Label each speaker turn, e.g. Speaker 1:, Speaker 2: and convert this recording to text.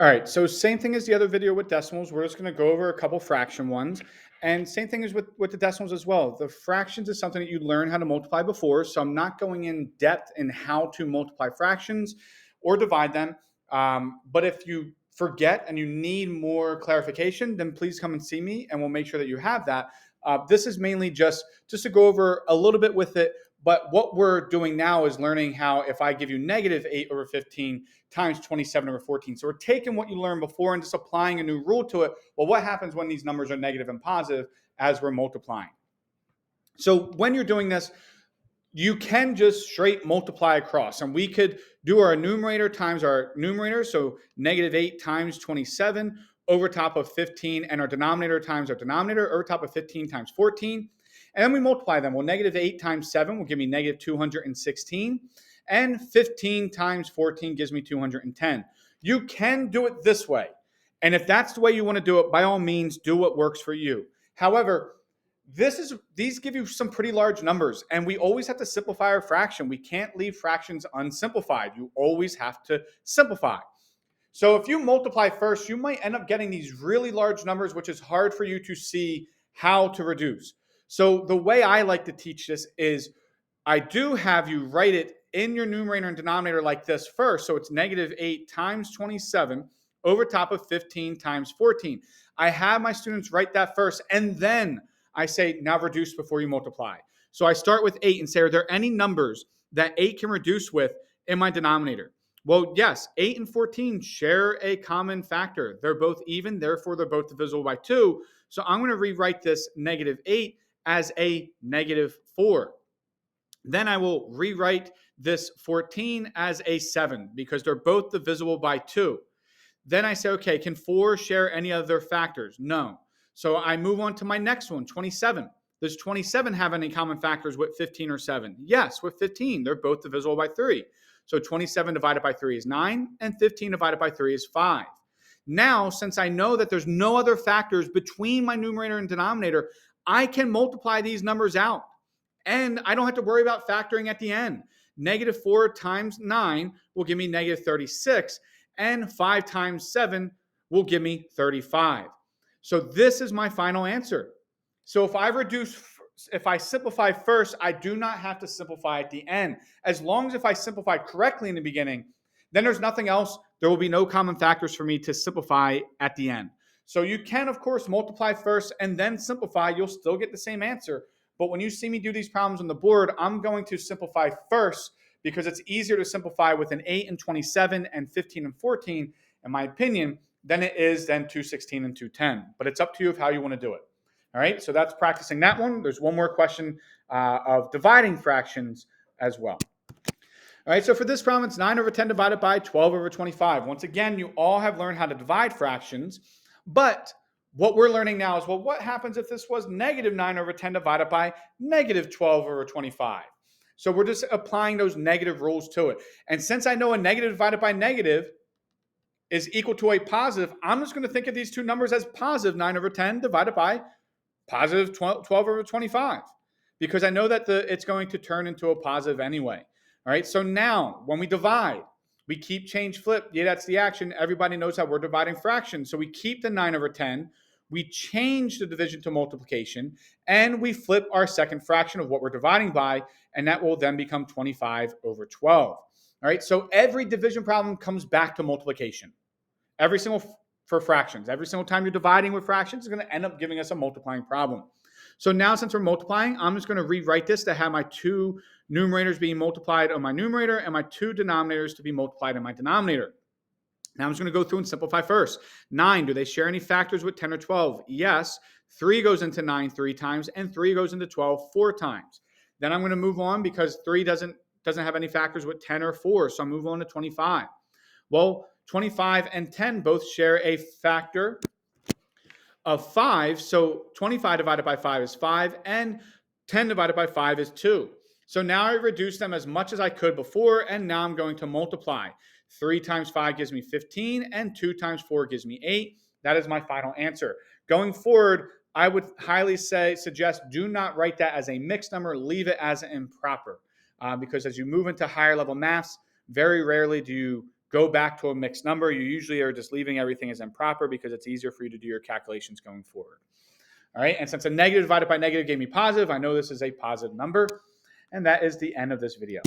Speaker 1: All right, so same thing as the other video with decimals. We're just going to go over a couple fraction ones. And same thing as with the decimals as well. The fractions is something that you learn how to multiply before. So I'm not going in depth in how to multiply fractions or divide them. But if you forget and you need more clarification, then please come and see me and we'll make sure that you have that. This is mainly just to go over a little bit with it. But what we're doing now is learning how if I give you negative 8 over 15 times 27 over 14. So we're taking what you learned before and just applying a new rule to it. Well, what happens when these numbers are negative and positive as we're multiplying? So when you're doing this, you can just straight multiply across. And we could do our numerator times our numerator. So negative 8 times 27 over top of 15, and our denominator times our denominator over top of 15 times 14. And then we multiply them. Well, negative 8 times 7 will give me negative 216. And 15 times 14 gives me 210. You can do it this way. And if that's the way you want to do it, by all means, do what works for you. However, these give you some pretty large numbers, and we always have to simplify our fraction. We can't leave fractions unsimplified. You always have to simplify. So if you multiply first, you might end up getting these really large numbers, which is hard for you to see how to reduce. So the way I like to teach this is I do have you write it in your numerator and denominator like this first. So it's negative 8 times 27 over top of 15 times 14. I have my students write that first, and then I say, now reduce before you multiply. So I start with 8 and say, are there any numbers that 8 can reduce with in my denominator? Well, yes, 8 and 14 share a common factor. They're both even, therefore they're both divisible by 2. So I'm going to rewrite this negative 8 as a negative 4. Then I will rewrite this 14 as a 7 because they're both divisible by 2. Then I say, okay, can 4 share any other factors? No. So I move on to my next one, 27. Does 27 have any common factors with 15 or 7? Yes, with 15. They're both divisible by 3. So 27 divided by 3 is 9, and 15 divided by 3 is 5. Now, since I know that there's no other factors between my numerator and denominator, I can multiply these numbers out. And I don't have to worry about factoring at the end. Negative 4 times 9 will give me negative 36, and 5 times 7 will give me 35. So this is my final answer. So if I simplify first, I do not have to simplify at the end. As long as if I simplify correctly in the beginning, then there's nothing else. There will be no common factors for me to simplify at the end. So you can, of course, multiply first and then simplify. You'll still get the same answer. But when you see me do these problems on the board, I'm going to simplify first because it's easier to simplify with an 8 and 27 and 15 and 14, in my opinion, than it is then 216 and 210. But it's up to you of how you want to do it. All right, so that's practicing that one. There's one more question of dividing fractions as well. All right, so for this problem, it's 9 over 10 divided by 12 over 25. Once again, you all have learned how to divide fractions, but what we're learning now is, well, what happens if this was negative 9 over 10 divided by negative 12 over 25? So we're just applying those negative rules to it. And since I know a negative divided by negative is equal to a positive, I'm just going to think of these two numbers as positive 9 over 10 divided by positive 12 over 25, because I know that it's going to turn into a positive anyway. All right, so now when we divide, we keep change flip. Yeah, that's the action. Everybody knows how we're dividing fractions. So we keep the 9 over 10, we change the division to multiplication, and we flip our second fraction of what we're dividing by, and that will then become 25 over 12. All right, so every division problem comes back to multiplication. Every single for fractions. Every single time you're dividing with fractions is going to end up giving us a multiplying problem. So now since we're multiplying, I'm just going to rewrite this to have my two numerators being multiplied on my numerator and my two denominators to be multiplied in my denominator. Now I'm just going to go through and simplify first. 9, do they share any factors with 10 or 12? Yes. 3 goes into 9 3 times, and 3 goes into 12 4 times. Then I'm going to move on because 3 doesn't have any factors with 10 or 4, so I move on to 25. Well, 25 and 10 both share a factor of 5. So 25 divided by 5 is 5, and 10 divided by 5 is 2. So now I reduced them as much as I could before, and now I'm going to multiply. 3 times 5 gives me 15, and 2 times 4 gives me 8. That is my final answer. Going forward, I would highly suggest do not write that as a mixed number. Leave it as improper, because as you move into higher level maths, very rarely do you go back to a mixed number. You usually are just leaving everything as improper because it's easier for you to do your calculations going forward. All right, and since a negative divided by negative gave me positive, I know this is a positive number, and that is the end of this video.